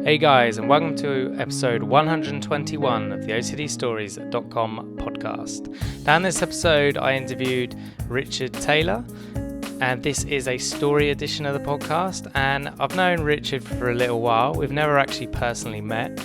Hey guys, and welcome to episode 121 of the OCDStories.com podcast. Now in this episode, I interviewed Richard Taylor, and this is a story edition of the podcast. And I've known Richard for a little while. We've never actually personally met.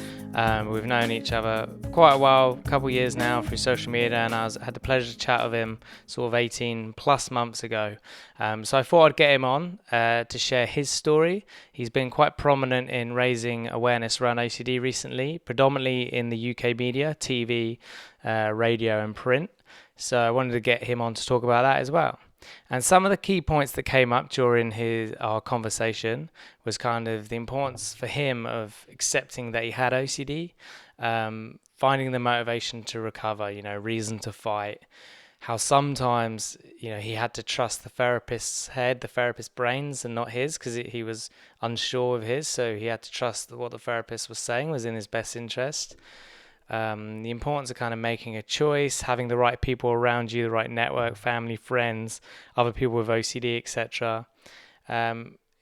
We've known each other quite a while, a couple of years now through social media, and I had the pleasure to chat with him sort of 18 plus months ago. So I thought I'd get him on to share his story. He's been quite prominent in raising awareness around OCD recently, predominantly in the UK media, TV, radio and print. So I wanted to get him on to talk about that as well. And some of the key points that came up during our conversation was kind of the importance for him of accepting that he had OCD, finding the motivation to recover, reason to fight, how sometimes, he had to trust the therapist's head, the therapist's brains and not his, because he was unsure of his. So he had to trust that what the therapist was saying was in his best interest. The importance of kind of making a choice, having the right people around you, the right network, family, friends, other people with OCD, etc.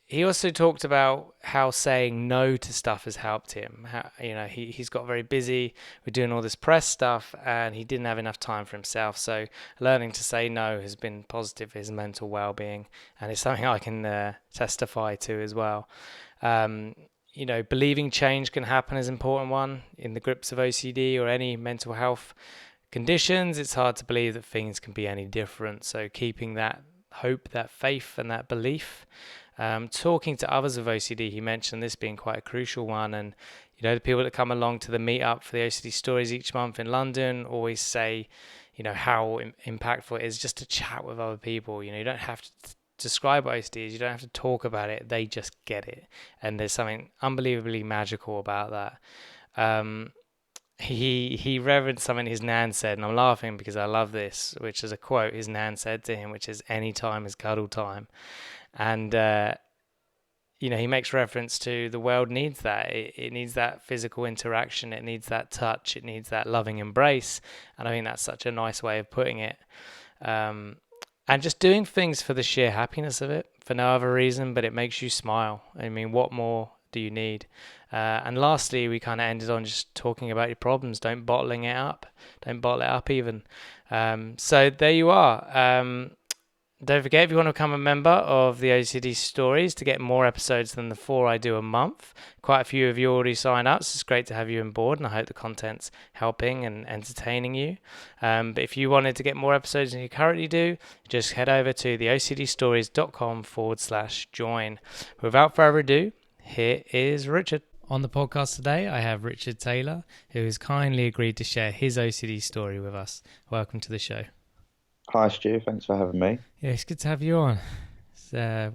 He also talked about how saying no to stuff has helped him. He's got very busy with doing all this press stuff, and he didn't have enough time for himself. So learning to say no has been positive for his mental well-being, and it's something I can testify to as well. Believing change can happen is an important one. In the grips of OCD or any mental health conditions, it's hard to believe that things can be any different. So keeping that hope, that faith and that belief. Talking to others with OCD, he mentioned this being quite a crucial one. And, the people that come along to the meetup for the OCD Stories each month in London always say, how impactful it is just to chat with other people. You don't have to describe what OCD is, you don't have to talk about it, they just get it, and there's something unbelievably magical about that. He reverenced something his nan said, and I'm laughing because I love this, which is a quote his nan said to him, which is, "Any time is cuddle time." And he makes reference to the world needs that. It needs that physical interaction, it needs that touch, it needs that loving embrace, and I think that's such a nice way of putting it. And just doing things for the sheer happiness of it, for no other reason, but it makes you smile. I mean, what more do you need? And lastly, we kind of ended on just talking about your problems. Don't bottle it up even. So there you are. Don't forget, if you want to become a member of the OCD Stories to get more episodes than the 4 I do a month, quite a few of you already signed up, so it's great to have you on board, and I hope the content's helping and entertaining you. But if you wanted to get more episodes than you currently do, just head over to the OCDstories.com/join. Without further ado, here is Richard. On the podcast today, I have Richard Taylor, who has kindly agreed to share his OCD story with us. Welcome to the show. Hi Stu, thanks for having me. Yeah, it's good to have you on. I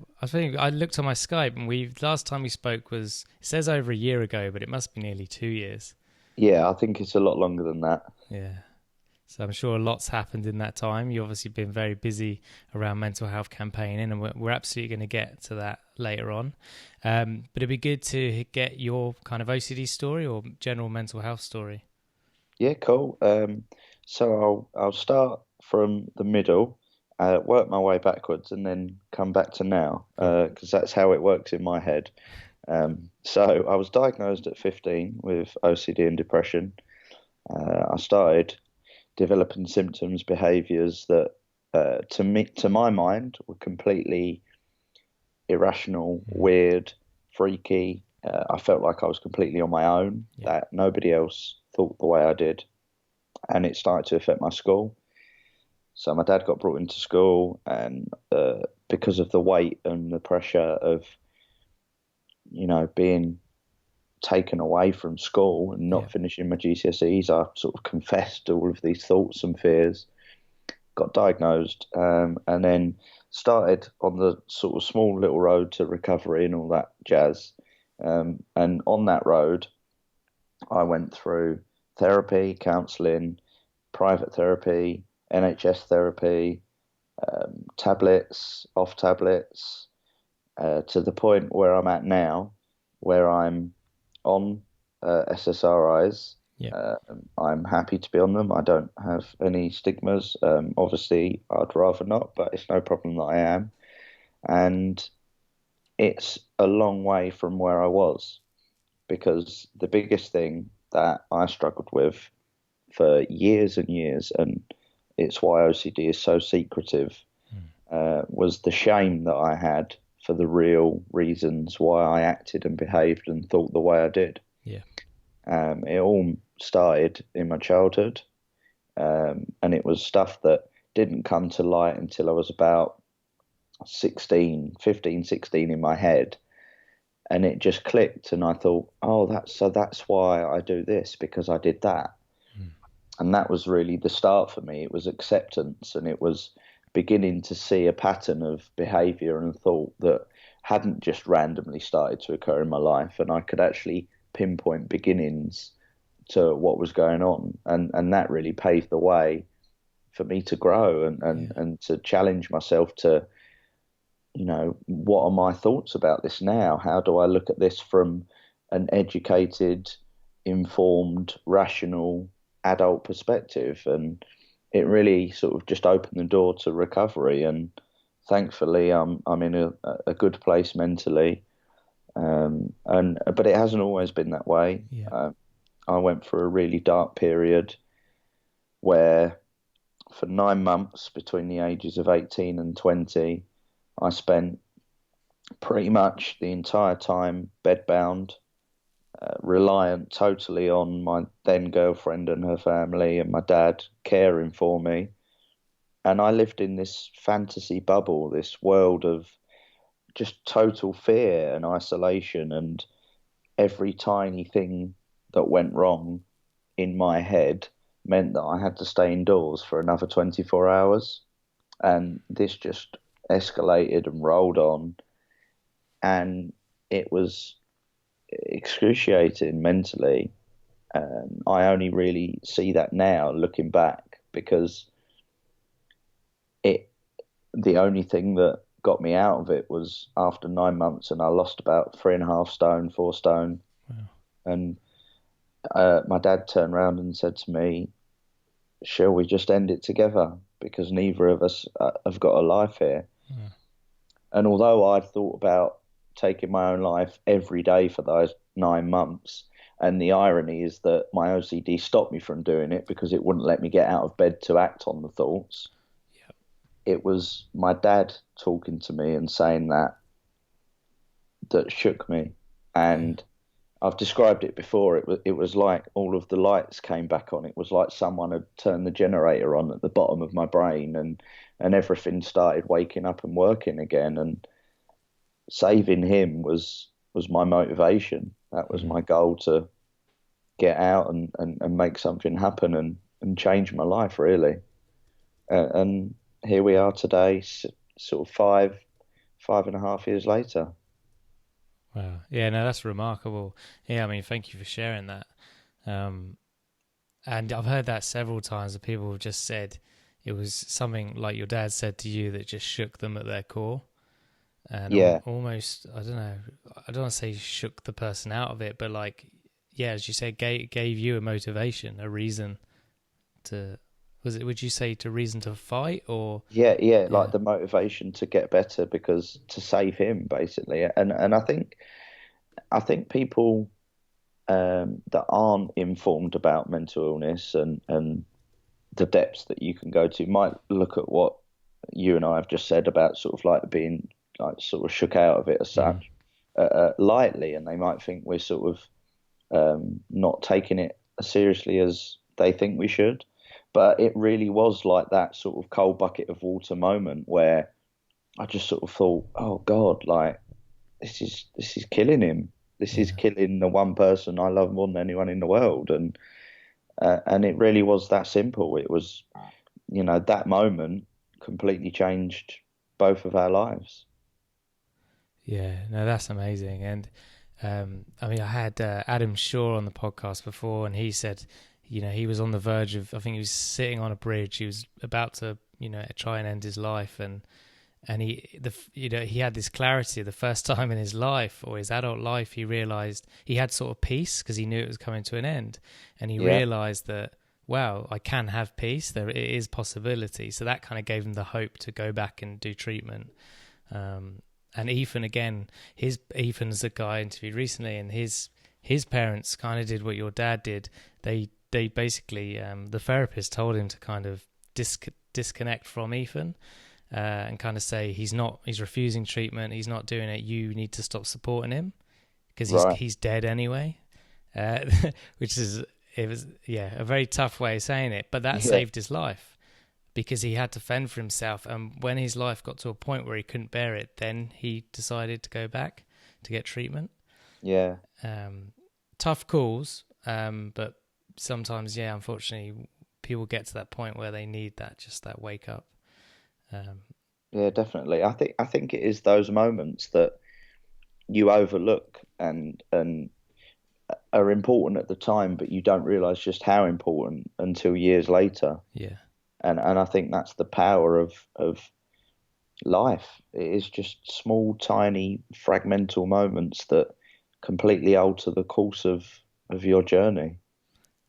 looked on my Skype, and last time we spoke it says over a year ago, but it must be nearly 2 years. Yeah, I think it's a lot longer than that. Yeah. So I'm sure a lot's happened in that time. You've obviously been very busy around mental health campaigning, and we're absolutely going to get to that later on. But it'd be good to get your kind of OCD story or general mental health story. Yeah, cool. So I'll start from the middle, work my way backwards, and then come back to now, because that's how it works in my head. So I was diagnosed at 15 with OCD and depression. I started developing symptoms, behaviours that, to my mind, were completely irrational, weird, freaky. I felt like I was completely on my own, that nobody else thought the way I did, and it started to affect my school. So my dad got brought into school, and because of the weight and the pressure of, being taken away from school and not finishing my GCSEs, I sort of confessed all of these thoughts and fears, got diagnosed, and then started on the sort of small little road to recovery and all that jazz. And on that road, I went through therapy, counselling, private therapy, NHS therapy, tablets, off tablets, to the point where I'm at now, where I'm on SSRIs. I'm happy to be on them. I don't have any stigmas. Obviously, I'd rather not, but it's no problem that I am. And it's a long way from where I was. because the biggest thing that I struggled with for years and years, and it's why OCD is so secretive, was the shame that I had for the real reasons why I acted and behaved and thought the way I did. Yeah. It all started in my childhood, and it was stuff that didn't come to light until I was about 15, 16 in my head. And it just clicked, and I thought, oh, that's why I do this, because I did that. And that was really the start for me. It was acceptance, and it was beginning to see a pattern of behavior and thought that hadn't just randomly started to occur in my life, and I could actually pinpoint beginnings to what was going on. And that really paved the way for me to grow and to challenge myself to, what are my thoughts about this now? How do I look at this from an educated, informed, rational adult perspective? And it really sort of just opened the door to recovery. And thankfully, I'm in a good place mentally. But it hasn't always been that way. Yeah. I went through a really dark period where, for 9 months between the ages of 18 and 20, I spent pretty much the entire time bedbound, reliant totally on my then girlfriend and her family and my dad caring for me. And I lived in this fantasy bubble, this world of just total fear and isolation, and every tiny thing that went wrong in my head meant that I had to stay indoors for another 24 hours. And this just escalated and rolled on. And it was excruciating mentally. I only really see that now looking back, because the only thing that got me out of it was after 9 months, and I lost about 3.5 stone, 4 stone. Wow. And my dad turned around and said to me, shall we just end it together? Because neither of us have got a life here. Yeah. And although I'd thought about taking my own life every day for those 9 months, and the irony is that my OCD stopped me from doing it because it wouldn't let me get out of bed to act on the thoughts. It was my dad talking to me and saying that shook me. And I've described it before. It was like all of the lights came back on. It was like someone had turned the generator on at the bottom of my brain, and everything started waking up and working again. And saving him was my motivation. That was my goal, to get out and make something happen and change my life, really. And here we are today, sort of 5.5 years later. Wow. Yeah, no, that's remarkable. Yeah, I mean, thank you for sharing that. And I've heard that several times, that people have just said it was something like your dad said to you that just shook them at their core. And almost, I don't know, I don't want to say shook the person out of it, but like, yeah, as you said, gave you a motivation, a reason to, would you say to reason to fight, or? Yeah, like the motivation to get better, because to save him, basically. And I think people that aren't informed about mental illness and the depths that you can go to might look at what you and I have just said about sort of like being like sort of shook out of it as such lightly, and they might think we're sort of not taking it as seriously as they think we should. But it really was like that sort of cold bucket of water moment where I just sort of thought, oh God, like this is killing him. This is killing the one person I love more than anyone in the world. And it really was that simple. It was, that moment completely changed both of our lives. Yeah, no, that's amazing. And I mean, I had Adam Shaw on the podcast before, and he said, he was on the verge of, I think he was sitting on a bridge. He was about to, try and end his life, and he had this clarity. The first time in his life, or his adult life, he realized he had sort of peace, because he knew it was coming to an end, and he realized that, wow, I can have peace. There it is possibility. So that kind of gave him the hope to go back and do treatment. And Ethan, again, Ethan's a guy I interviewed recently, and his parents kind of did what your dad did. They basically, the therapist told him to kind of disconnect from Ethan, and kind of say he's refusing treatment, he's not doing it, you need to stop supporting him because he's dead anyway. Which is, it was, a very tough way of saying it, but that saved his life because he had to fend for himself. And when his life got to a point where he couldn't bear it, then he decided to go back to get treatment. Yeah. Tough calls, but sometimes, unfortunately, people get to that point where they need that wake up. Yeah, definitely. I think it is those moments that you overlook and are important at the time, but you don't realize just how important until years later. Yeah. And I think that's the power of life. It is just small, tiny, fragmental moments that completely alter the course of your journey.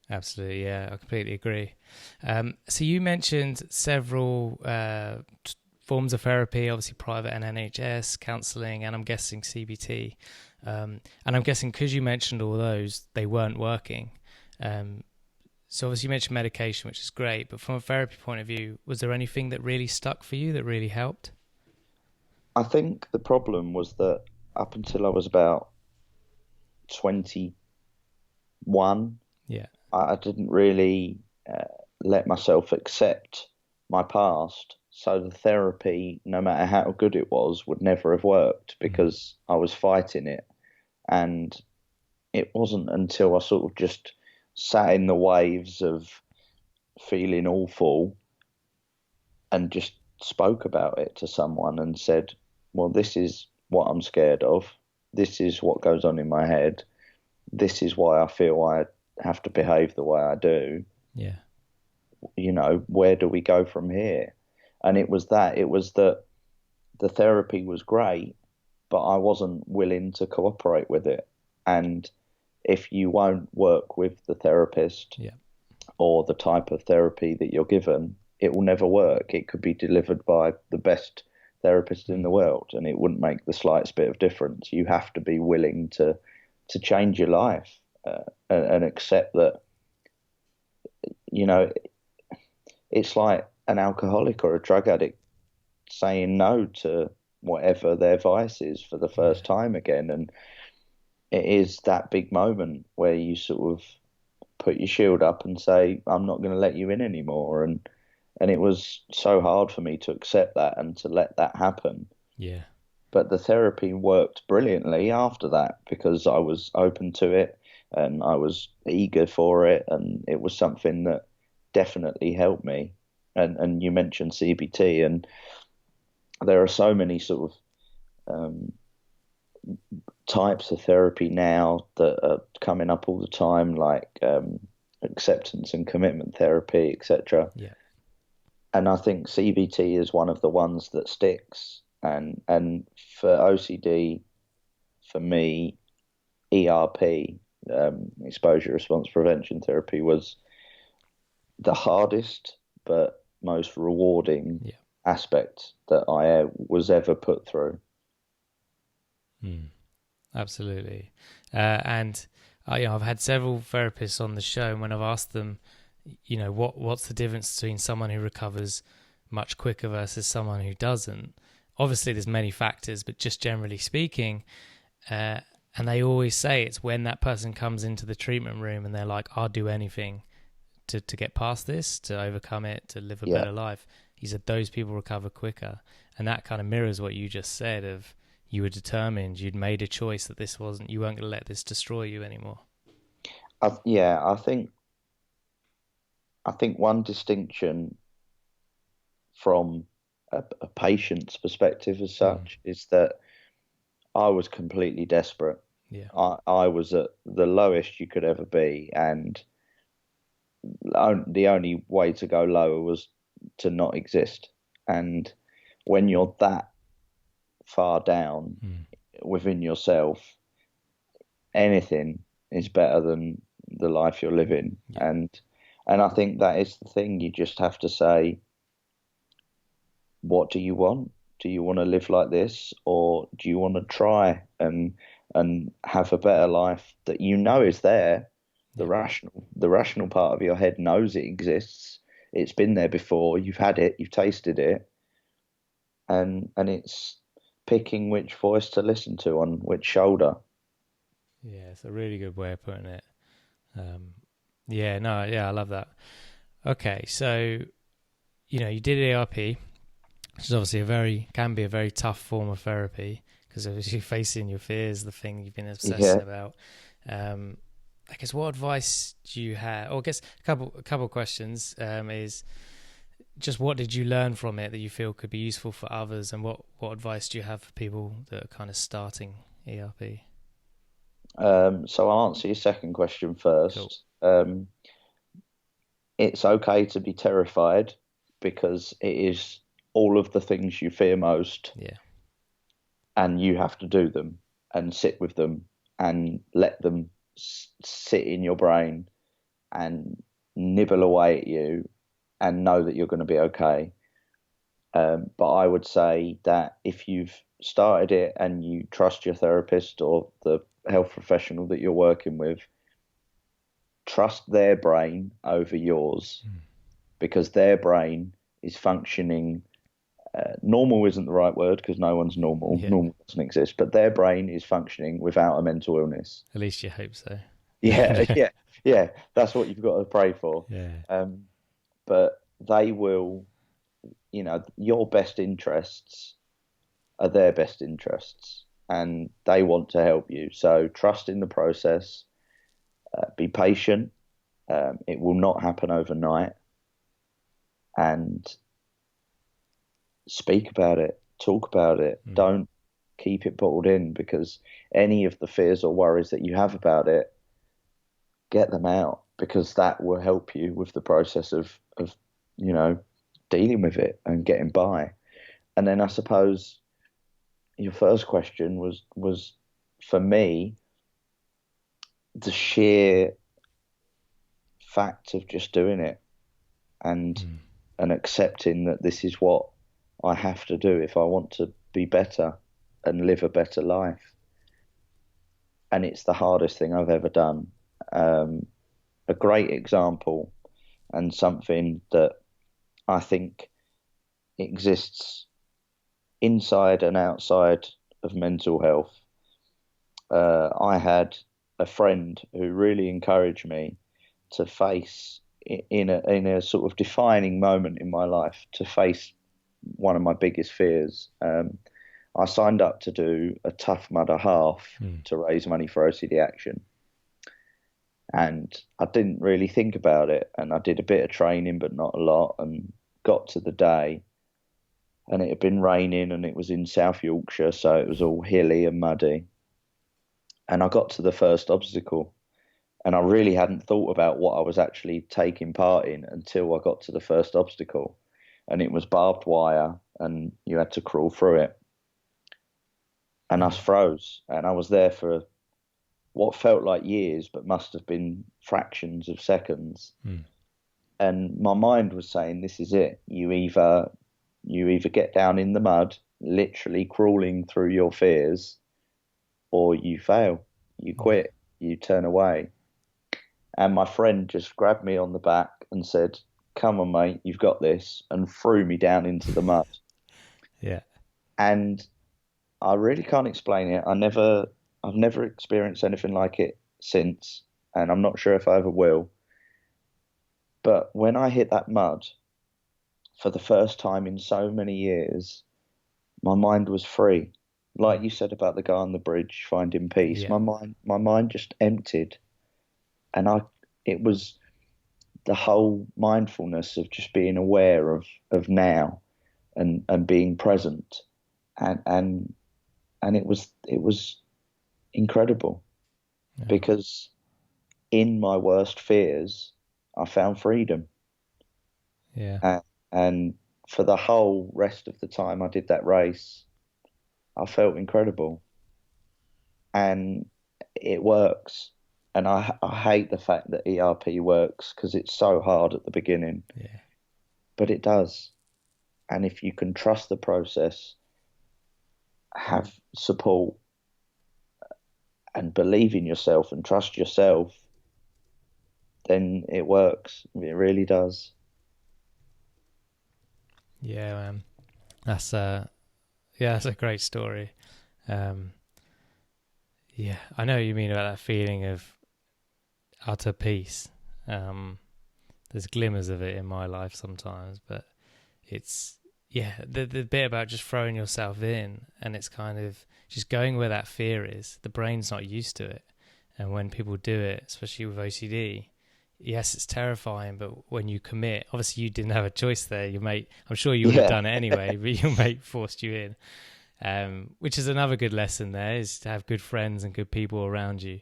Absolutely, yeah, I completely agree. So you mentioned several forms of therapy, obviously private and NHS, counselling, and I'm guessing CBT. And I'm guessing because you mentioned all those, they weren't working. So obviously you mentioned medication, which is great, but from a therapy point of view, was there anything that really stuck for you that really helped? I think the problem was that up until I was about 21, I didn't really let myself accept my past. So the therapy, no matter how good it was, would never have worked because I was fighting it. And it wasn't until I sort of just sat in the waves of feeling awful and just spoke about it to someone and said, well, this is what I'm scared of. This is what goes on in my head. This is why I feel I have to behave the way I do. Yeah. You know, where do we go from here? And it was that the therapy was great, but I wasn't willing to cooperate with it. And if you won't work with the therapist or the type of therapy that you're given, it will never work. It could be delivered by the best therapist in the world and it wouldn't make the slightest bit of difference. You have to be willing to change your life and accept that, you know, it's like an alcoholic or a drug addict saying no to whatever their vice is for the first time again. And it is that big moment where you sort of put your shield up and say, I'm not going to let you in anymore. And it was so hard for me to accept that and to let that happen. Yeah. But the therapy worked brilliantly after that because I was open to it and I was eager for it. And it was something that definitely helped me. And you mentioned CBT, and there are so many sort of types of therapy now that are coming up all the time, like acceptance and commitment therapy, etc. Yeah. And I think CBT is one of the ones that sticks. And for OCD, for me, ERP, exposure response prevention therapy, was the hardest but most rewarding aspect that I was ever put through. Absolutely. And I've had several therapists on the show, and when I've asked them, what's the difference between someone who recovers much quicker versus someone who doesn't? Obviously, there's many factors, but just generally speaking, and they always say it's when that person comes into the treatment room and they're like, I'll do anything to get past this, to overcome it, to live a better life. He said those people recover quicker. And that kind of mirrors what you just said of you were determined, you'd made a choice that you weren't going to let this destroy you anymore. I think one distinction from a patient's perspective as such is that I was completely desperate. Yeah. I was at the lowest you could ever be, and the only way to go lower was to not exist. And when you're that far down within yourself, anything is better than the life you're living. And I think that is the thing. You just have to say, what do you want? Do you want to live like this, or do you want to try and and have a better life that you know is there. The Yeah. rational part of your head knows it exists. It's been there before. You've had it. You've tasted it, and it's picking which voice to listen to on which shoulder. Yeah, it's a really good way of putting it. Yeah, no, yeah, I love that. Okay, so you did ARP, which is obviously can be a very tough form of therapy because obviously facing your fears, the thing you've been obsessing Yeah. about. I guess what advice do you have? Or I guess a couple of questions is just what did you learn from it that you feel could be useful for others, and what advice do you have for people that are kind of starting ERP? So I'll answer your second question Cool. first. It's okay to be terrified because it is all of the things you fear most, Yeah. and you have to do them and sit with them and let them sit in your brain and nibble away at you and know that you're going to be okay. But I would say that if you've started it and you trust your therapist or the health professional that you're working with, trust their brain over yours Mm. because their brain is functioning. Normal isn't the right word because no one's normal. Yeah. Normal doesn't exist, but their brain is functioning without a mental illness. At least you hope so. Yeah, yeah, yeah. That's what you've got to pray for. Yeah. Um, but they will, your best interests are their best interests, and they want to help you. So trust in the process. Be patient. It will not happen overnight, and speak about it, talk about it. Mm. Don't keep it bottled in because any of the fears or worries that you have about it, get them out because that will help you with the process of you know dealing with it and getting by. And then I suppose your first question was for me the sheer fact of just doing it and Mm. and accepting that this is what I have to do if I want to be better and live a better life. And it's the hardest thing I've ever done. A great example and something that I think exists inside and outside of mental health. I had a friend who really encouraged me to face in a sort of defining moment in my life to face one of my biggest fears. I signed up to do a Tough Mudder half Mm. to raise money for OCD Action. And I didn't really think about it. And I did a bit of training, but not a lot. And got to the day, and it had been raining, and it was in South Yorkshire, so it was all hilly and muddy. And I got to the first obstacle, and I really hadn't thought about what I was actually taking part in until I got to the first obstacle. And it was barbed wire, and you had to crawl through it. And I Mm. froze, and I was there for what felt like years, but must have been fractions of seconds. Mm. And my mind was saying, "This is it. You either get down in the mud, literally crawling through your fears, or you fail. You Yeah. quit. You turn away." And my friend just grabbed me on the back and said, "Come on, mate, you've got this," and threw me down into the mud. Yeah. And I really can't explain it. I've never experienced anything like it since, and I'm not sure if I ever will. But when I hit that mud for the first time in so many years, my mind was free. Like you said about the guy on the bridge finding peace, Yeah. my mind just emptied, and it was the whole mindfulness of just being aware of now and being present, and it was incredible Yeah. because in my worst fears, I found freedom. Yeah. And for the whole rest of the time I did that race, I felt incredible. And it works. And I hate the fact that ERP works because it's so hard at the beginning, Yeah. but it does. And if you can trust the process, have support, and believe in yourself and trust yourself, then it works. It really does. Yeah, man. That's that's a great story. Um, yeah, I know what you mean about that feeling of utter peace. There's glimmers of it in my life sometimes, but it's the bit about just throwing yourself in, and it's kind of just going where that fear is. The brain's not used to it, and when people do it, especially with OCD, yes, it's terrifying, but when you commit, obviously you didn't have a choice there. Your mate, I'm sure you would have done it anyway, but your mate forced you in, which is another good lesson there, is to have good friends and good people around you.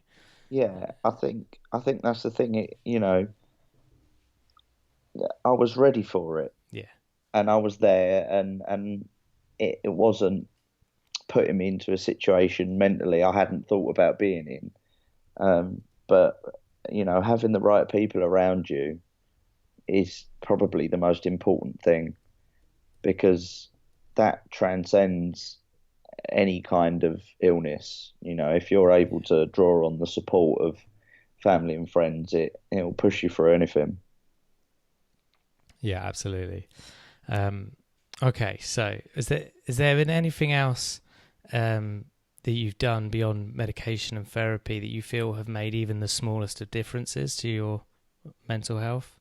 Yeah, I think that's the thing. I was ready for it, Yeah, and I was there, and it wasn't putting me into a situation mentally I hadn't thought about being in. But having the right people around you is probably the most important thing, because that transcends any kind of illness. If you're able to draw on the support of family and friends, it'll push you through anything. yeah, absolutely. Okay, so is there been anything else that you've done beyond medication and therapy that you feel have made even the smallest of differences to your mental health,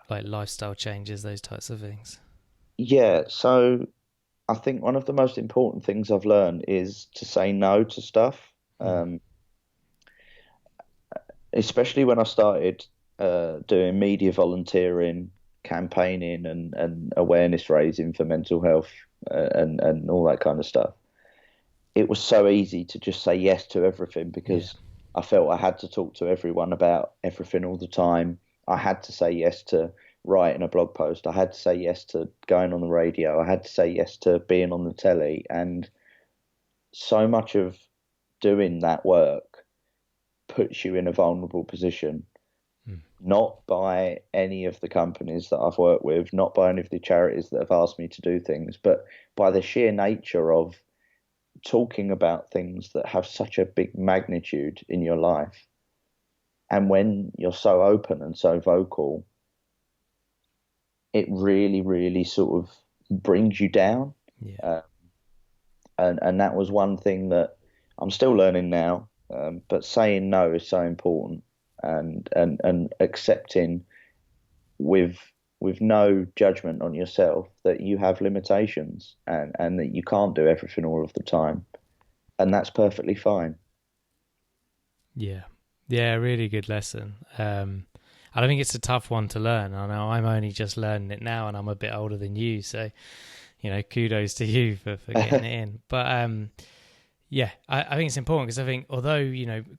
like lifestyle changes, those types of things? Yeah, so I think one of the most important things I've learned is to say no to stuff. Mm. Um, Especially when I started doing media volunteering, campaigning, and awareness raising for mental health, and all that kind of stuff. It was so easy to just say yes to everything, Yeah, because I felt I had to talk to everyone about everything all the time. I had to say yes to writing a blog post. I had to say yes to going on the radio. I had to say yes to being on the telly. And so much of doing that work puts you in a vulnerable position, mm. not by any of the companies that I've worked with, not by any of the charities that have asked me to do things, but by the sheer nature of talking about things that have such a big magnitude in your life. And when you're so open and so vocal, it really, really sort of brings you down. Yeah, Uh, and that was one thing that I'm still learning now. But saying no is so important, and accepting with no judgment on yourself that you have limitations, and that you can't do everything all of the time, and that's perfectly fine. yeah, yeah. Really good lesson. I don't think it's a tough one to learn. I know I'm only just learning it now, and I'm a bit older than you, so kudos to you for getting it in. But yeah, I think it's important, because I think although,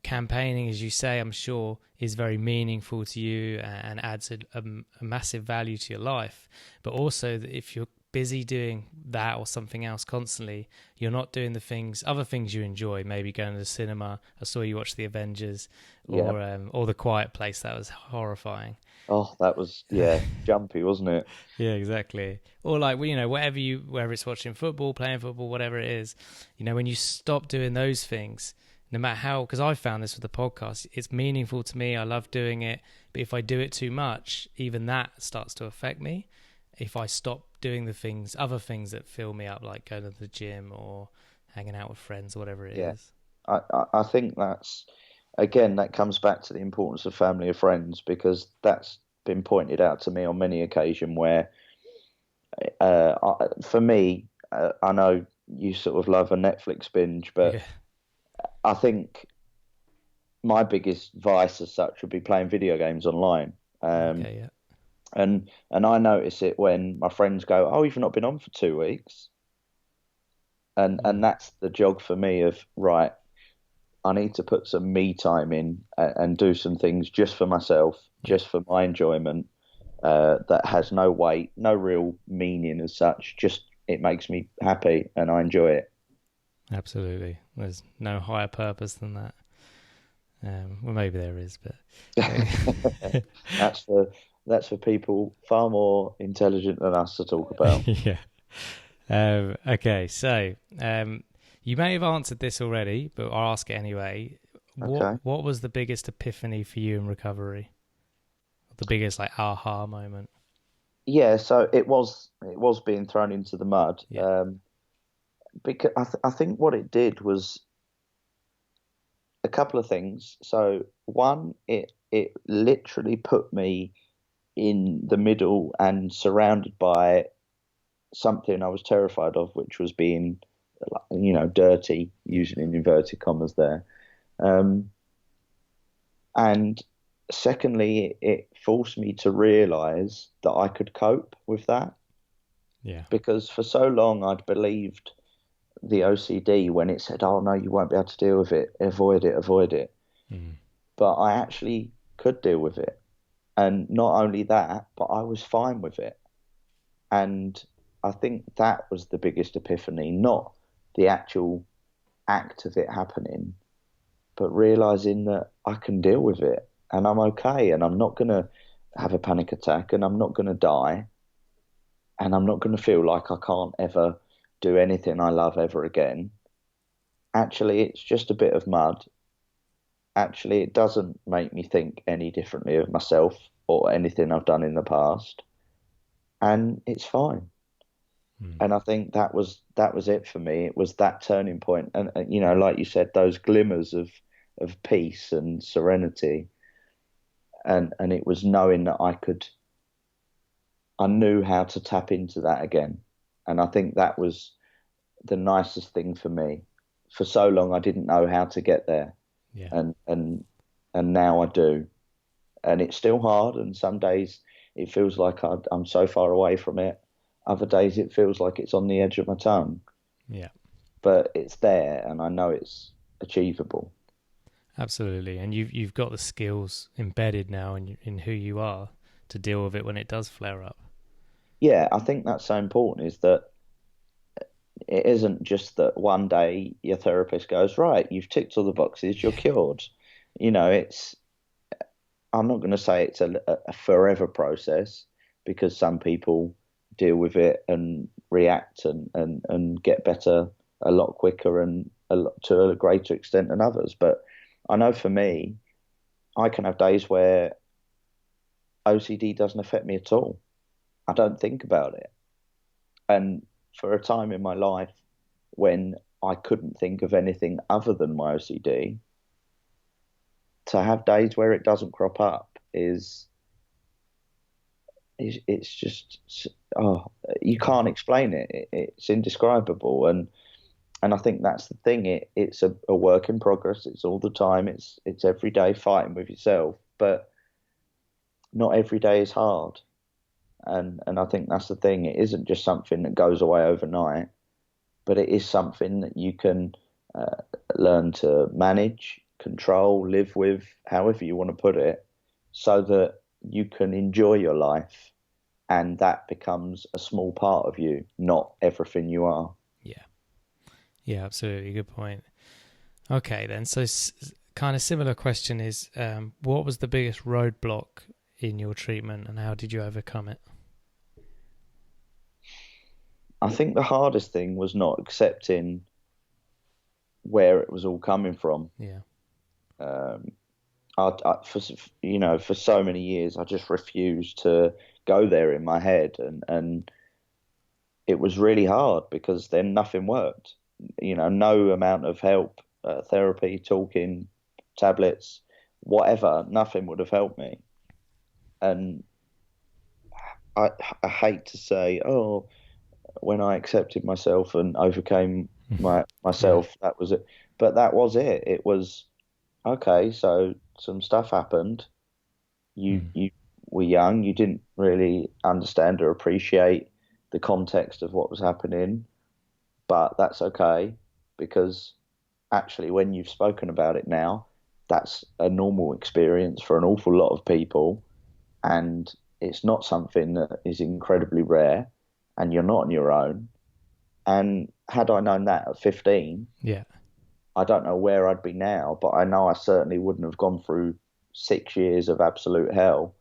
campaigning, as you say, I'm sure is very meaningful to you and adds a massive value to your life, but also that if you're busy doing that or something else constantly, you're not doing other things you enjoy, maybe going to the cinema. I saw you watch The Avengers, Yeah. or The Quiet Place. That was horrifying. Oh, that was, yeah, jumpy, wasn't it? Yeah, exactly. Or like, whether it's watching football, playing football, whatever it is, when you stop doing those things, no matter how, because I found this with the podcast, it's meaningful to me. I love doing it. But if I do it too much, even that starts to affect me. If I stop doing other things that fill me up, like going to the gym or hanging out with friends or whatever it Yeah. is. I think again, that comes back to the importance of family or friends, because that's been pointed out to me on many occasions where, for me, I know you sort of love a Netflix binge, but Yeah. I think my biggest vice as such would be playing video games online. Okay. Yeah. And I notice it when my friends go, "Oh, you've not been on for 2 weeks," and Mm. that's the jog for me of, right, I need to put some me time in, and do some things just for myself, Yeah. just for my enjoyment, that has no weight, no real meaning as such. Just it makes me happy and I enjoy it. Absolutely. There's no higher purpose than that. Well, maybe there is, but That's for people far more intelligent than us to talk about. yeah. Okay, so You may have answered this already, but I'll ask it anyway. Okay. What was the biggest epiphany for you in recovery? The biggest like aha moment? Yeah, so it was being thrown into the mud. Yeah. Because I think what it did was a couple of things. So one, it literally put me in the middle and surrounded by something I was terrified of, which was being, dirty, using in inverted commas there. Um, and secondly, it forced me to realize that I could cope with that, Yeah. because for so long I'd believed the OCD when it said, "Oh no, you won't be able to deal with it. Avoid it, avoid it." Mm. But I actually could deal with it, and not only that, but I was fine with it. And I think that was the biggest epiphany, not the actual act of it happening, but realizing that I can deal with it and I'm okay, and I'm not going to have a panic attack, and I'm not going to die, and I'm not going to feel like I can't ever do anything I love ever again. Actually, it's just a bit of mud. Actually, it doesn't make me think any differently of myself or anything I've done in the past, and it's fine. Mm. And I think that was it for me. It was that turning point, and like you said, those glimmers of peace and serenity, and it was knowing that I knew how to tap into that again. And I think that was the nicest thing for me. For so long, I didn't know how to get there, Yeah. and now I do. And it's still hard, and some days it feels like I'm so far away from it. Other days it feels like it's on the edge of my tongue, Yeah. but it's there, and I know it's achievable. Absolutely. And you've got the skills embedded now in who you are to deal with it when it does flare up. Yeah, I think that's so important, is that it isn't just that one day your therapist goes, right, you've ticked all the boxes, you're cured. It's I'm not going to say it's a forever process, because some people deal with it and react and get better a lot quicker and to a greater extent than others. But I know for me, I can have days where OCD doesn't affect me at all. I don't think about it. And for a time in my life when I couldn't think of anything other than my OCD, to have days where it doesn't crop up is it's just, oh, you Yeah. can't explain it. It's indescribable, and I think that's the thing. It's a work in progress. It's all the time. It's every day fighting with yourself, but not every day is hard. And I think that's the thing. It isn't just something that goes away overnight, but it is something that you can uh, learn to manage, control, live with, however you want to put it, so that you can enjoy your life, and that becomes a small part of you, not everything you are. Yeah. Yeah, absolutely. Good point. Okay, then. So, kind of similar question is, what was the biggest roadblock in your treatment, and how did you overcome it? I think the hardest thing was not accepting where it was all coming from. Yeah. Um, for so many years, I just refused to go there in my head, and it was really hard, because then nothing worked. No amount of help, therapy, talking, tablets, whatever, nothing would have helped me. And I, I hate to say, oh, when I accepted myself and overcame Yeah. myself, that was it. But that was it. It was okay. So some stuff happened. Mm. You were young. You didn't really understand or appreciate the context of what was happening, but that's okay, because actually, when you've spoken about it now, that's a normal experience for an awful lot of people, and it's not something that is incredibly rare, and you're not on your own. And had I known that at 15, Yeah. I don't know where I'd be now, but I know I certainly wouldn't have gone through 6 years of absolute hell.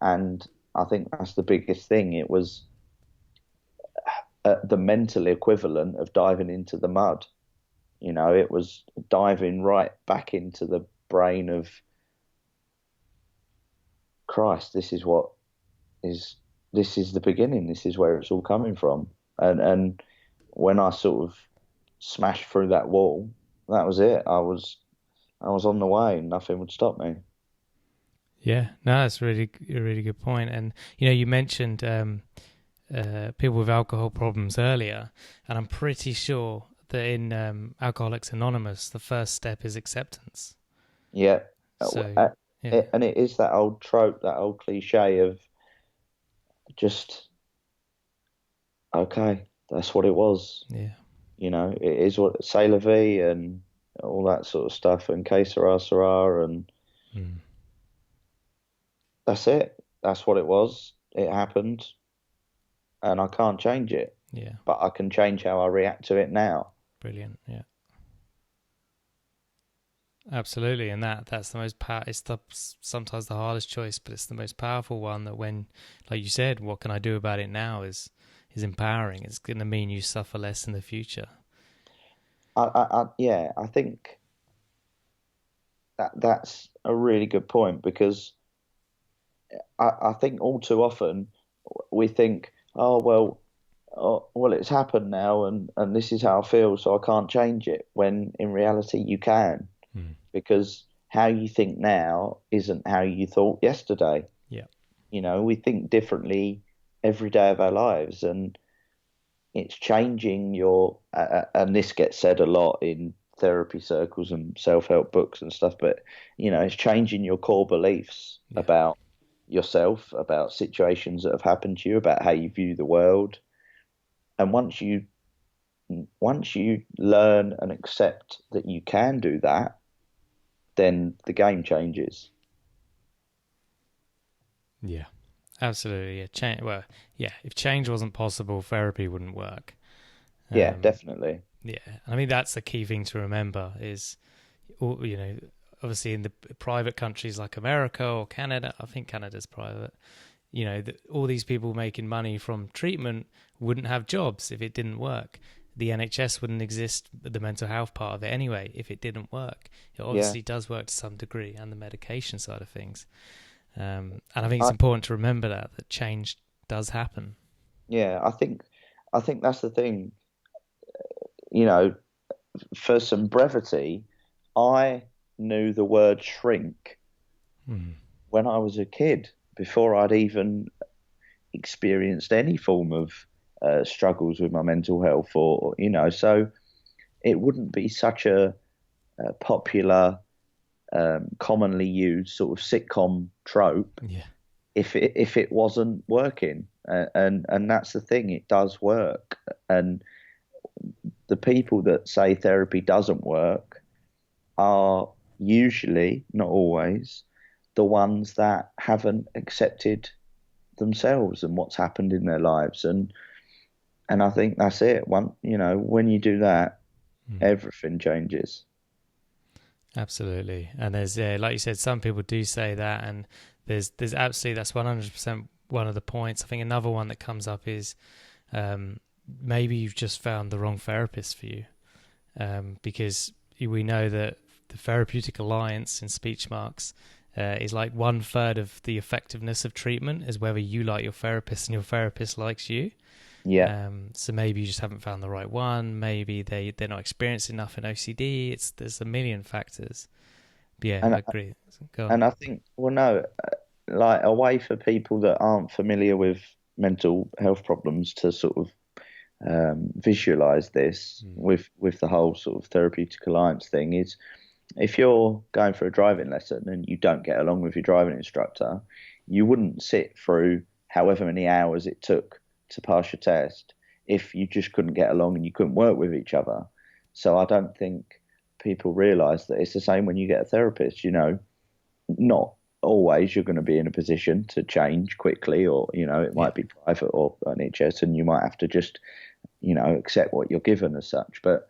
And I think that's the biggest thing. It was the mental equivalent of diving into the mud. It was diving right back into the brain of Christ. Is this is the beginning. This is where it's all coming from. And when I sort of smashed through that wall, that was it. I was on the way. Nothing would stop me. Yeah, no, that's a really good point. And you mentioned people with alcohol problems earlier, and I'm pretty sure that in Alcoholics Anonymous, the first step is acceptance. Yeah. So, yeah, And it is that old trope, that old cliche of just, okay, that's what it was. yeah, It is what c'est la vie and all that sort of stuff, and que sera, sera, and mm, that's it. That's what it was. It happened, and I can't change it, yeah, but I can change how I react to it now. brilliant, yeah. Absolutely, and that's the most it's sometimes the hardest choice, but it's the most powerful one. That when, like you said, what can I do about it now is empowering. It's going to mean you suffer less in the future. Yeah, I think that's a really good point because I think all too often we think, well, it's happened now, and this is how I feel, so I can't change it. When in reality, you can, Mm. because how you think now isn't how you thought yesterday. Yeah, We think differently every day of our lives, and it's changing and this gets said a lot in therapy circles and self-help books and stuff, but it's changing your core beliefs yeah, about yourself, about situations that have happened to you, about how you view the world. And once you learn and accept that you can do that, then the game changes. yeah. Absolutely, yeah. Well, yeah. If change wasn't possible, therapy wouldn't work. Yeah, Um, definitely. yeah, I mean that's the key thing to remember is, obviously in the private countries like America or Canada, I think Canada's private. All these people making money from treatment wouldn't have jobs if it didn't work. The NHS wouldn't exist, the mental health part of it anyway, if it didn't work. It Yeah. obviously does work to some degree, and the medication side of things. And I think it's I important to remember that change does happen. yeah, I think that's the thing. You know, for some brevity, I knew the word shrink Mm. when I was a kid, before I'd even experienced any form of struggles with my mental health, so it wouldn't be such a popular, commonly used sort of sitcom trope Yeah, if it wasn't working. And that's the thing, it does work. And the people that say therapy doesn't work are usually, not always, the ones that haven't accepted themselves and what's happened in their lives. And I think that's it. When you do that, mm. everything changes. Absolutely. And there's, like you said, some people do say that, and there's absolutely, that's 100% one of the points. I think another one that comes up is maybe you've just found the wrong therapist for you, because we know that the therapeutic alliance in speech marks is like 1/3 of the effectiveness of treatment is whether you like your therapist and your therapist likes you. Yeah. So maybe you just haven't found the right one. Maybe they're not experienced enough in OCD. There's a million factors. But yeah, I And agree. Go on. and I think, well, no, like a way for people that aren't familiar with mental health problems to sort of visualize this Mm. with the whole sort of therapeutic alliance thing is, if you're going for a driving lesson and you don't get along with your driving instructor, you wouldn't sit through however many hours it took to pass your test if you just couldn't get along and you couldn't work with each other. So I don't think people realize that it's the same when you get a therapist. Not always you're going to be in a position to change quickly, or it Yeah. might be private or NHS, and you might have to just accept what you're given as such. But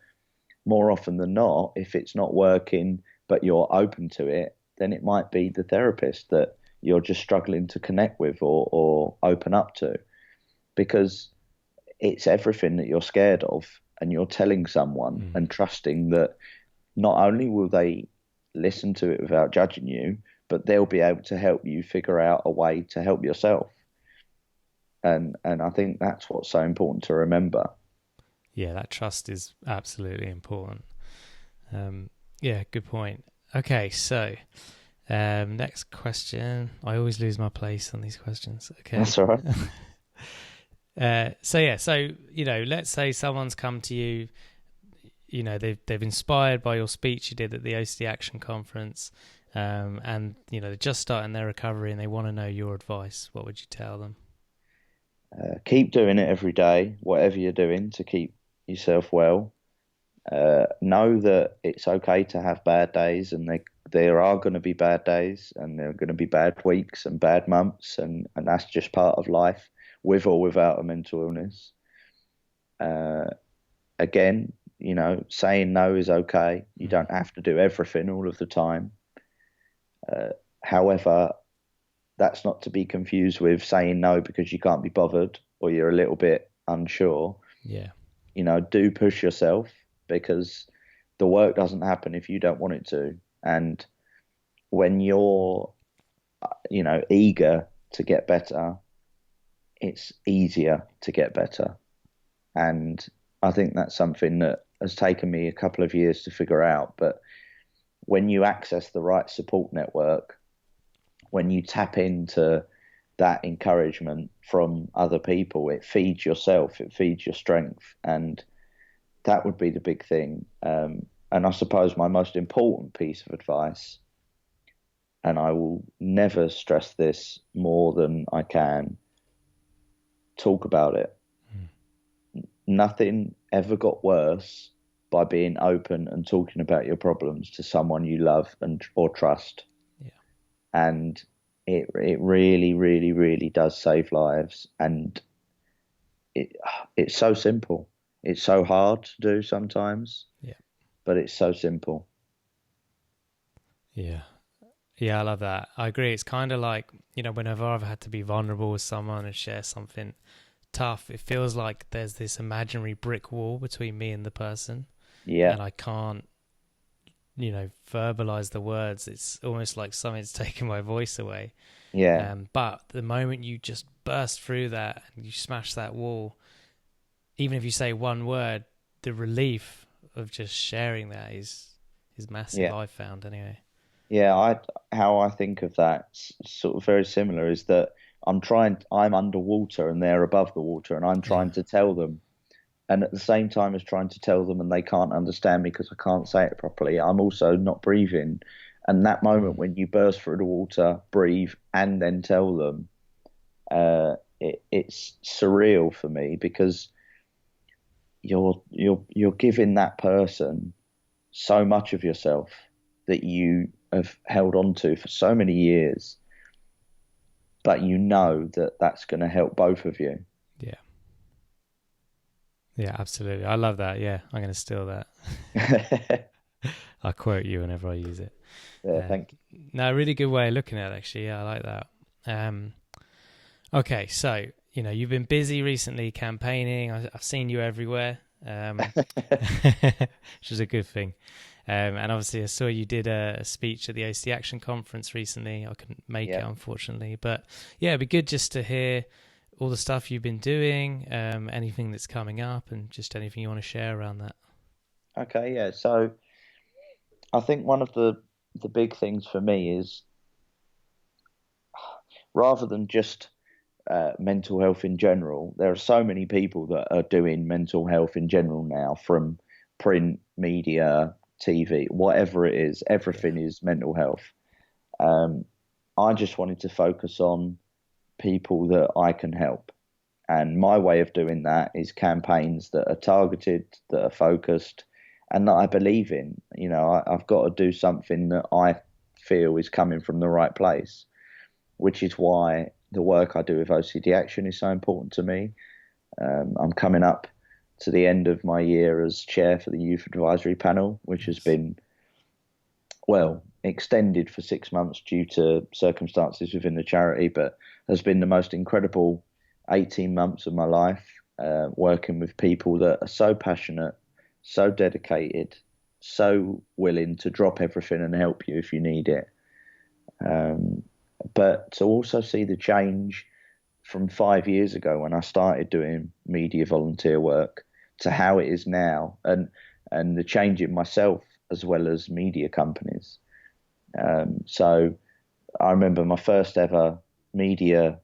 more often than not, if it's not working but you're open to it, then it might be the therapist that you're just struggling to connect with or open up to, because it's everything that you're scared of. and you're telling someone and trusting that not only will they listen to it without judging you, but they'll be able to help you figure out a way to help yourself. And I think that's what's so important to remember. Yeah, that trust is absolutely important. Yeah, good point. Okay, so next question. I always lose my place on these questions. Okay. That's all right. So let's say someone's come to you, they've inspired by your speech you did at the OCD Action Conference, and they're just starting their recovery and they want to know your advice. What would you tell them? Keep doing it every day, whatever you're doing, to keep yourself well. Know that it's okay to have bad days, and there are going to be bad days, and there are going to be bad weeks and bad months, and that's just part of life, with or without a mental illness. Again, saying no is okay. You don't have to do everything all of the time. However, that's not to be confused with saying no because you can't be bothered or you're a little bit unsure. Yeah. Do push yourself, because the work doesn't happen if you don't want it to. And when you're, eager to get better, it's easier to get better. And I think that's something that has taken me a couple of years to figure out. But when you access the right support network, when you tap into that encouragement from other people, it feeds yourself, it feeds your strength. And that would be the big thing. And I suppose my most important piece of advice, and I will never stress this more than I can, talk about it. Nothing ever got worse by being open and talking about your problems to someone you love or trust. Yeah. And it really, really, really does save lives. And it's so simple. It's so hard to do sometimes. Yeah. But it's so simple. Yeah. Yeah, I love that. I agree. It's kind of like, whenever I've had to be vulnerable with someone and share something tough, it feels like there's this imaginary brick wall between me and the person. Yeah. And I can't, verbalize the words. It's almost like something's taken my voice away. Yeah. But the moment you just burst through that and you smash that wall, even if you say one word, the relief of just sharing that is massive. Yeah. I've found anyway. Yeah, how I think of that, sort of very similar, is that I'm underwater and they're above the water, and I'm trying to tell them. And at the same time as trying to tell them and they can't understand me because I can't say it properly, I'm also not breathing. And that moment when you burst through the water, breathe, and then tell them, it's surreal for me, because you're giving that person so much of yourself that you have held on to for so many years, but that's going to help both of you. Yeah. Yeah, absolutely. I love that. Yeah, I'm going to steal that. I'll quote you whenever I use it. Yeah, thank you. No, really good way of looking at it, actually. Yeah, I like that. Okay, so, you've been busy recently campaigning. I've seen you everywhere, which is a good thing. And obviously I saw you did a speech at the OCD Action Conference recently. I couldn't make it, unfortunately. But yeah, it'd be good just to hear all the stuff you've been doing, anything that's coming up, and just anything you want to share around that. Okay, yeah. So I think one of the big things for me is, rather than just mental health in general, there are so many people that are doing mental health in general now, from print, media, TV, whatever it is, everything is mental health. I just wanted to focus on people that I can help. And my way of doing that is campaigns that are targeted, that are focused, and that I believe in. I've got to do something that I feel is coming from the right place, which is why the work I do with OCD Action is so important to me. I'm coming up to the end of my year as chair for the Youth Advisory Panel, which has been, extended for 6 months due to circumstances within the charity, but has been the most incredible 18 months of my life. working with people that are so passionate, so dedicated, so willing to drop everything and help you if you need it. But to also see the change from 5 years ago when I started doing media volunteer work to how it is now, and the change in myself as well as media companies. So I remember my first ever media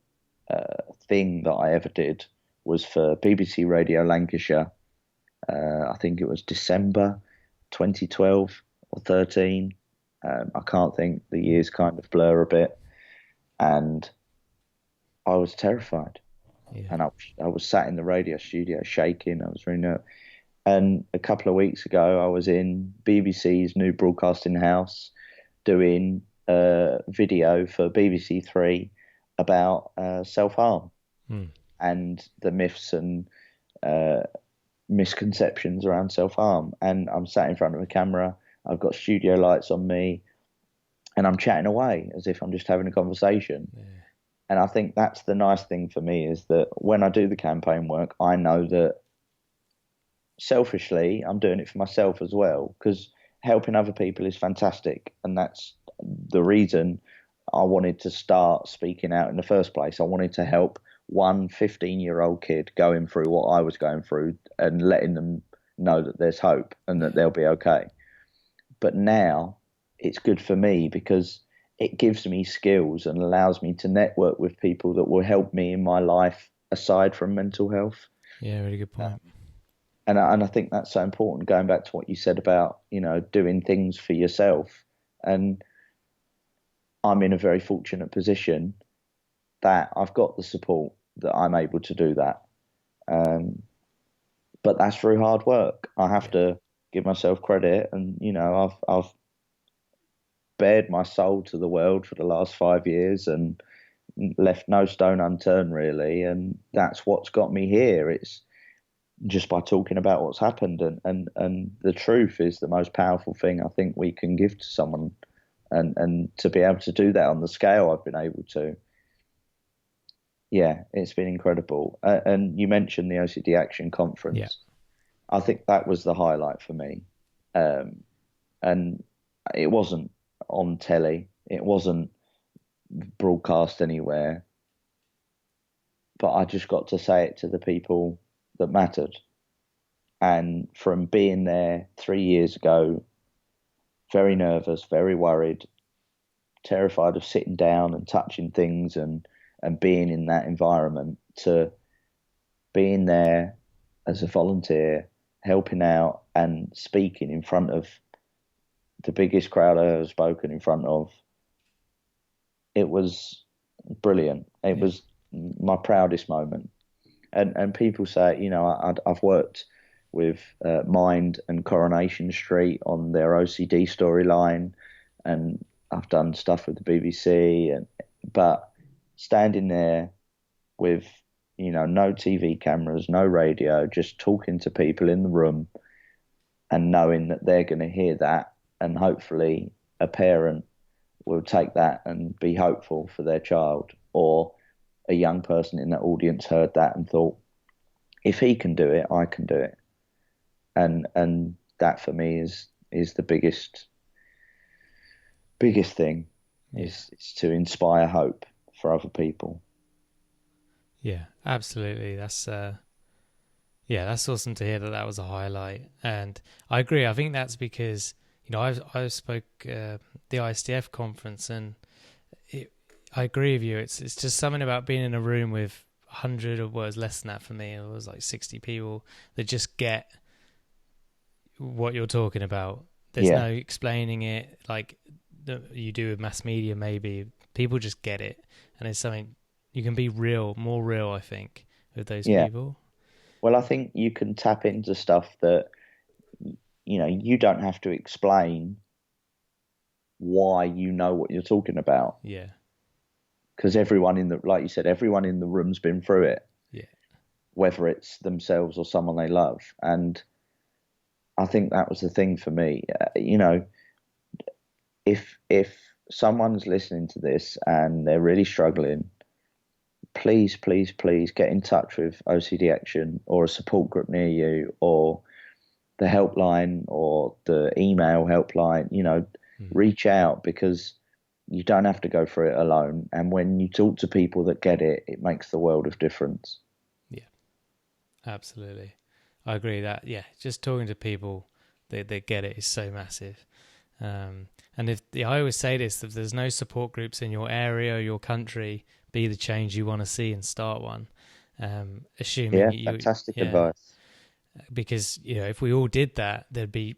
thing that I ever did was for BBC Radio Lancashire. I think it was December 2012 or 13. I can't think, the years kind of blur a bit. And I was terrified. Yeah. And I was sat in the radio studio shaking. I was really nervous. And a couple of weeks ago, I was in BBC's new broadcasting house doing a video for BBC Three about self-harm and the myths and misconceptions around self-harm. And I'm sat in front of a camera. I've got studio lights on me, and I'm chatting away as if I'm just having a conversation. Yeah. And I think that's the nice thing for me, is that when I do the campaign work, I know that selfishly I'm doing it for myself as well, because helping other people is fantastic. And that's the reason I wanted to start speaking out in the first place. I wanted to help one 15-year-old kid going through what I was going through and letting them know that there's hope and that they'll be okay. But now it's good for me because it gives me skills and allows me to network with people that will help me in my life aside from mental health. Yeah, really good point. And I think that's so important, going back to what you said about, doing things for yourself. And I'm in a very fortunate position that I've got the support that I'm able to do that. But that's through hard work. I have to give myself credit. And, I've bared my soul to the world for the last 5 years and left no stone unturned, really. And that's what's got me here. It's just by talking about what's happened, and the truth is the most powerful thing I think we can give to someone, and to be able to do that on the scale I've been able to, it's been incredible. And you mentioned the OCD Action Conference. Yeah. I think that was the highlight for me. And it wasn't on telly, it wasn't broadcast anywhere, but I just got to say it to the people that mattered. And from being there 3 years ago, very nervous, very worried, terrified of sitting down and touching things and being in that environment, to being there as a volunteer, helping out and speaking in front of the biggest crowd I've ever spoken in front of. It was brilliant. It was my proudest moment. And people say, I've worked with Mind and Coronation Street on their OCD storyline, and I've done stuff with the BBC. But standing there with, no TV cameras, no radio, just talking to people in the room and knowing that they're going to hear that, and hopefully a parent will take that and be hopeful for their child, or a young person in that audience heard that and thought, if he can do it, I can do it. And that for me is the biggest thing, is to inspire hope for other people. Yeah, absolutely. That's that's awesome to hear that was a highlight. And I agree. I think that's because, I spoke the ISDF conference, and I agree with you. It's just something about being in a room with 100, or was less than that for me. It was like 60 people that just get what you're talking about. There's no explaining it like you do with mass media. Maybe people just get it, and it's something you can be more real, I think, with those people. Well, I think you can tap into stuff that, you don't have to explain why you know what you're talking about. Yeah. Because like you said, everyone in the room's been through it. Yeah. Whether it's themselves or someone they love. And I think that was the thing for me. If someone's listening to this and they're really struggling, please, please, please get in touch with OCD Action or a support group near you, or the helpline or the email helpline. Reach out, because you don't have to go through it alone. And when you talk to people that get it, it makes the world of difference. Yeah, absolutely. I agree that, just talking to people that get it is so massive. And I always say this, if there's no support groups in your area or your country, be the change you want to see and start one. Assuming fantastic advice. Because if we all did that, there'd be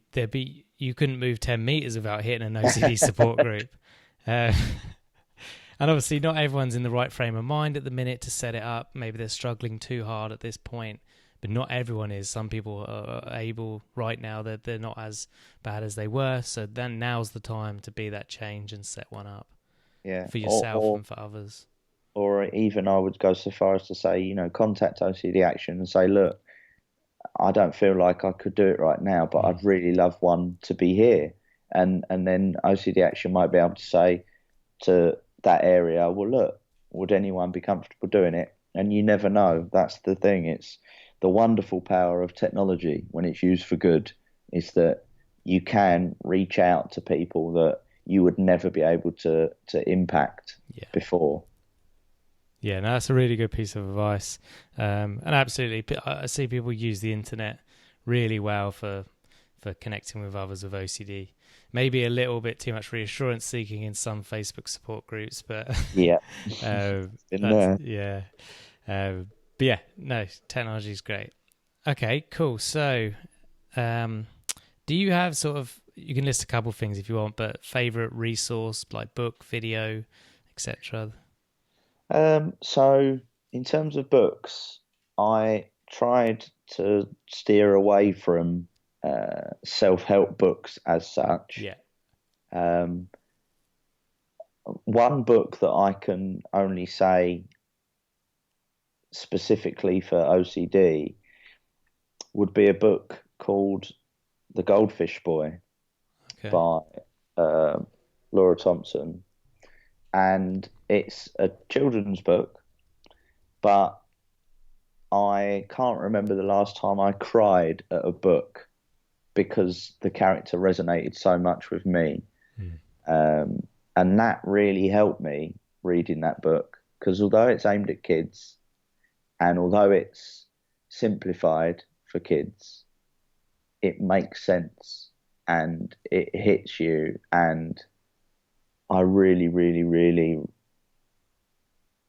you couldn't move 10 meters without hitting an OCD support group. And obviously not everyone's in the right frame of mind at the minute to set it up. Maybe they're struggling too hard at this point, but not everyone is. Some people are able right now, that they're not as bad as they were. So then now's the time to be that change and set one up for yourself and for others. Or even I would go so far as to say, contact OCD Action and say, look, I don't feel like I could do it right now, but I'd really love one to be here. And then OCD Action might be able to say to that area, well, look, would anyone be comfortable doing it? And you never know. That's the thing. It's the wonderful power of technology when it's used for good, is that you can reach out to people that you would never be able to impact before. Yeah, no, that's a really good piece of advice. And absolutely, I see people use the internet really well for connecting with others with OCD. Maybe a little bit too much reassurance seeking in some Facebook support groups, but no, technology is great. Okay, cool. So, do you have you can list a couple of things if you want, but favorite resource, like book, video, etc.? So in terms of books, I tried to steer away from self-help books as such. Yeah. One book that I can only say specifically for OCD would be a book called The Goldfish Boy by Laura Thompson. And it's a children's book, but I can't remember the last time I cried at a book because the character resonated so much with me. And that really helped me reading that book, because although it's aimed at kids and although it's simplified for kids, it makes sense and it hits you. And I really, really, really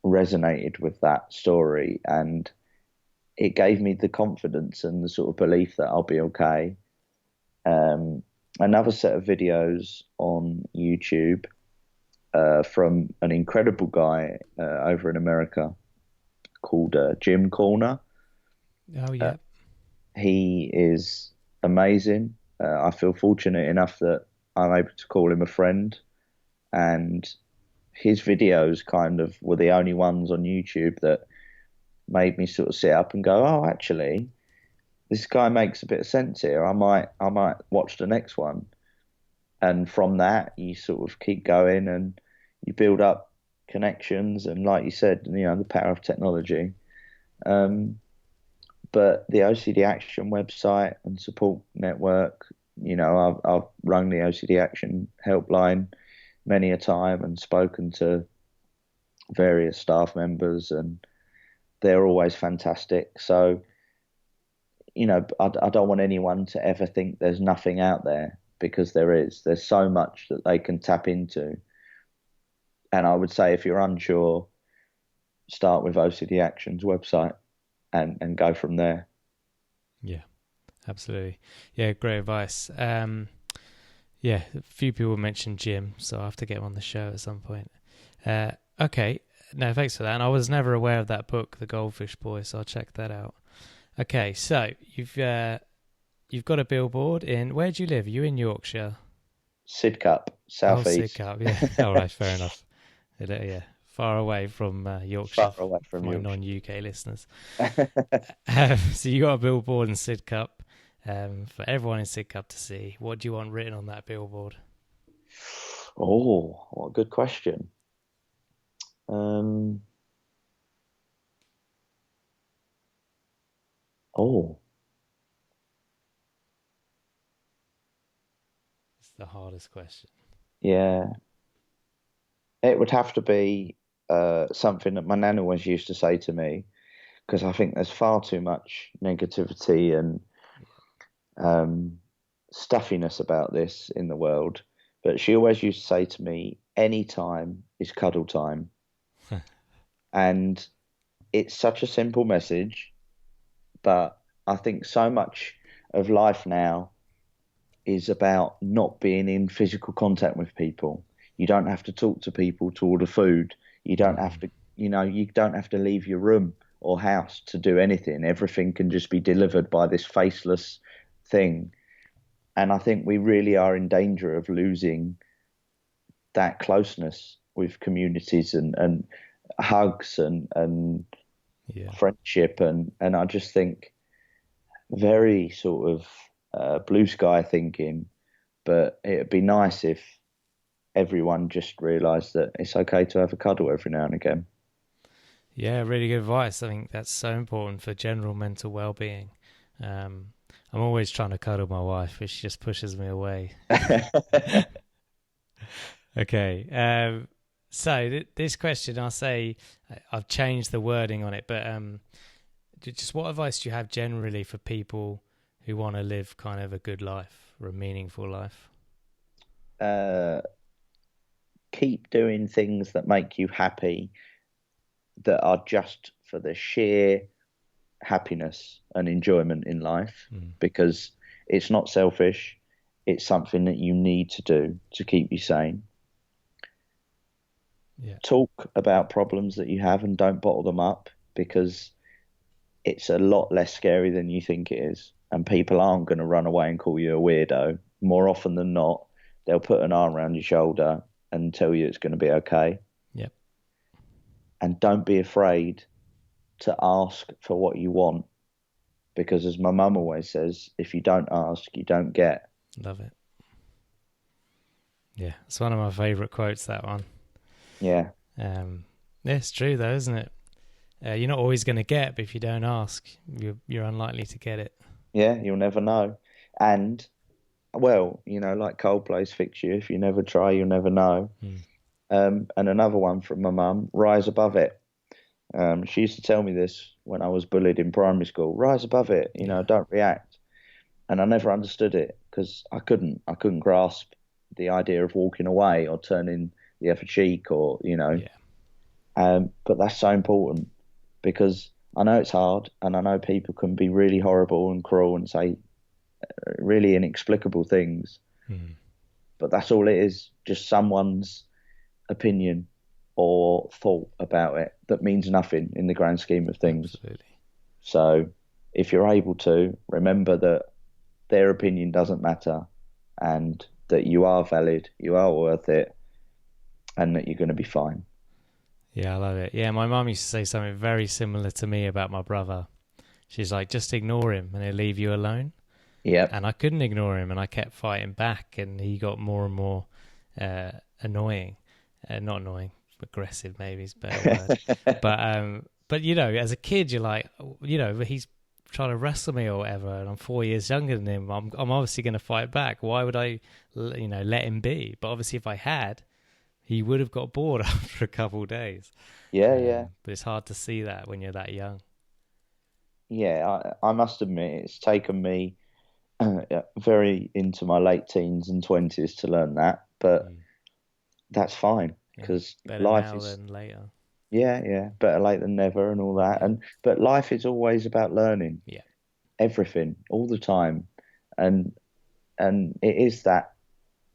resonated with that story, and it gave me the confidence and the sort of belief that I'll be okay. Another set of videos on YouTube from an incredible guy over in America called Jim Corner. Oh, yeah. He is amazing. I feel fortunate enough that I'm able to call him a friend, and his videos kind of were the only ones on YouTube that made me sort of sit up and go, oh, actually, this guy makes a bit of sense here. I might watch the next one. And from that, you sort of keep going and you build up connections. And like you said, the power of technology. But the OCD Action website and support network, I've rung the OCD Action helpline many a time and spoken to various staff members, and they're always fantastic. So, I don't want anyone to ever think there's nothing out there, because there's so much that they can tap into. And I would say if you're unsure, start with OCD Action's website and go from there. Yeah, absolutely. Yeah, great advice. A few people mentioned Jim, so I'll have to get him on the show at some point. Okay, no, thanks for that. And I was never aware of that book, The Goldfish Boy, so I'll check that out. Okay, so you've got a billboard in, where do you live? Are you in Yorkshire? Sidcup, South East. Sidcup, yeah. All right, fair enough. Yeah, far away from Yorkshire. Far away from my Yorkshire. non-UK listeners. So you got a billboard in Sidcup for everyone in Sidcup to see. What do you want written on that billboard? Oh, what a good question. Oh, It's the hardest question. yeah. It would have to be something that my nan always used to say to me, because I think there's far too much negativity and um, stuffiness about this in the world. But she always used to say to me, any time is cuddle time. And it's such a simple message, but I think so much of life now is about not being in physical contact with people. You don't have to talk to people to order food. You don't have Mm. to, you don't have to leave your room or house to do anything. Everything can just be delivered by this faceless thing. And I think we really are in danger of losing that closeness with communities and hugs and Yeah. friendship. And I just think very sort of blue sky thinking, but it'd be nice if everyone just realised that it's okay to have a cuddle every now and again. Yeah, really good advice. I think that's so important for general mental well-being. Um, I'm always trying to cuddle my wife, but she just pushes me away. Okay. This question, I'll say I've changed the wording on it, but just what advice do you have generally for people who want to live kind of a good life or a meaningful life? uh, Keep doing things that make you happy, that are just for the sheer happiness and enjoyment in life, Mm. because it's not selfish. It's something that you need to do to keep you sane. Yeah, Talk about problems that you have and don't bottle them up, because it's a lot less scary than you think it is. And people aren't going to run away and call you a weirdo. More often than not, they'll put an arm around your shoulder and tell you it's going to be okay. yeah, And don't be afraid to ask for what you want, because as my mum always says, if you don't ask, you don't get. love it. Yeah, it's one of my favourite quotes, that one. Yeah, Um, yeah, it's true though, isn't it? You're not always going to get, but if you don't ask, you're unlikely to get it. yeah, you'll never know. And well, like Coldplay's Fix You, if you never try, you'll never know. Mm. And another one from my mum, rise above it. She used to tell me this when I was bullied in primary school. Rise above it, Yeah, don't react. And I never understood it because I couldn't grasp the idea of walking away or turning the other cheek or. yeah, But that's so important, because I know it's hard and I know people can be really horrible and cruel and say really inexplicable things, mm. but that's all it is, just someone's opinion or thought about it that means nothing in the grand scheme of things. Absolutely. So if you're able to, remember that their opinion doesn't matter, and that you are valid, you are worth it, and that you're going to be fine. Yeah, I love it. Yeah, my mum used to say something very similar to me about my brother. She's like, just ignore him and he'll leave you alone. Yep. And I couldn't ignore him, and I kept fighting back, and he got more and more annoying. Not annoying, aggressive maybe is a better word. But as a kid, you're like, he's trying to wrestle me or whatever, and I'm 4 years younger than him. I'm obviously going to fight back. Why would I, let him be? But obviously, if I had, he would have got bored after a couple of days. Yeah, yeah. But it's hard to see that when you're that young. Yeah, I must admit, it's taken me very into my late teens and 20s to learn that, but Mm. that's fine, Yeah, because better life now is, than later. yeah, better late than never and all that. Yeah, But life is always about learning yeah, everything all the time, and it is that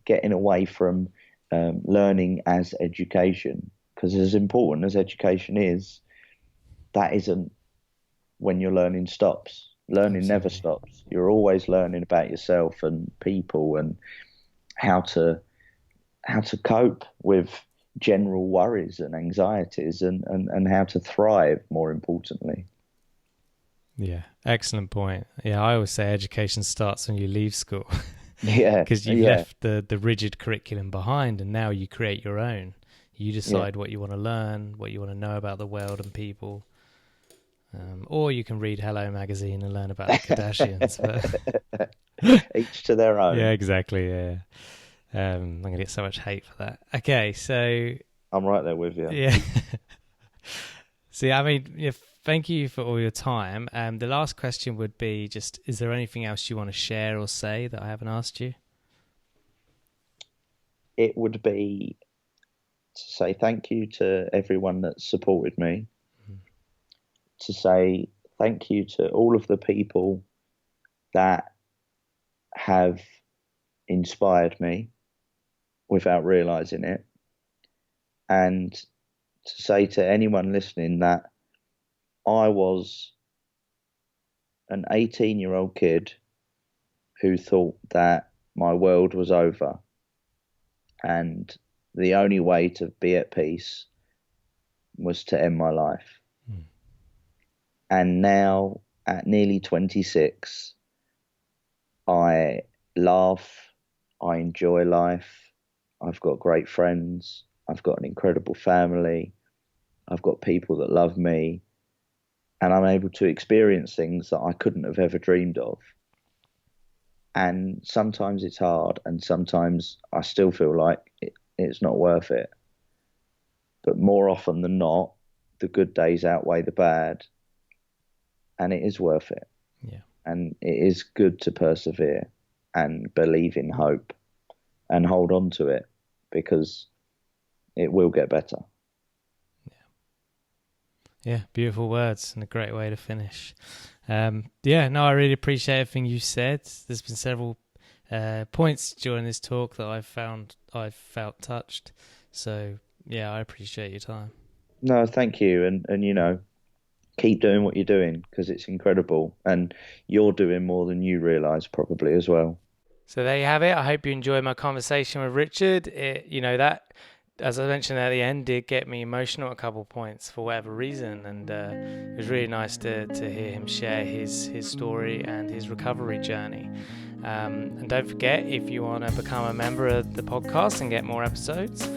getting away from learning as education, because as important as education is, that isn't when your learning stops. Learning never absolutely. stops. You're always learning about yourself and people, and how to cope with general worries and anxieties, and how to thrive, more importantly. Yeah, excellent point. Yeah, I always say education starts when you leave school Yeah, because you've yeah, left the rigid curriculum behind, and now you create your own. You yeah, decide what you want to learn, what you want to know about the world and people. Or you can read Hello magazine and learn about the Kardashians. But Each to their own. yeah, exactly. Yeah. I'm going to get so much hate for that. Okay, so... I'm right there with you. Yeah. See, I mean, yeah, thank you for all your time. The last question would be just, is there anything else you want to share or say that I haven't asked you? It would be to say thank you to everyone that supported me, to say thank you to all of the people that have inspired me without realizing it, and to say to anyone listening that I was an 18-year-old kid who thought that my world was over and the only way to be at peace was to end my life. And now, at nearly 26, I laugh, I enjoy life, I've got great friends, I've got an incredible family, I've got people that love me, and I'm able to experience things that I couldn't have ever dreamed of. And sometimes it's hard, and sometimes I still feel like it's not worth it. But more often than not, the good days outweigh the bad, and it is worth it. Yeah. And it is good to persevere and believe in hope and hold on to it, because it will get better. Yeah, beautiful words and a great way to finish. I really appreciate everything you said. There's been several points during this talk that I've felt touched. So, yeah, I appreciate your time. No, thank you. And keep doing what you're doing, because it's incredible. And you're doing more than you realise probably as well. So there you have it. I hope you enjoyed my conversation with Richard. That, as I mentioned at the end, did get me emotional at a couple of points for whatever reason, and it was really nice to hear him share his story and his recovery journey. And don't forget, if you want to become a member of the podcast and get more episodes,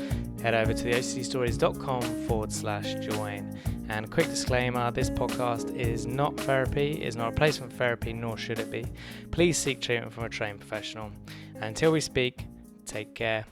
head over to the ocdstories.com/join. And a quick disclaimer, this podcast is not therapy, it's not a replacement for therapy, nor should it be. Please seek treatment from a trained professional. And until we speak, take care.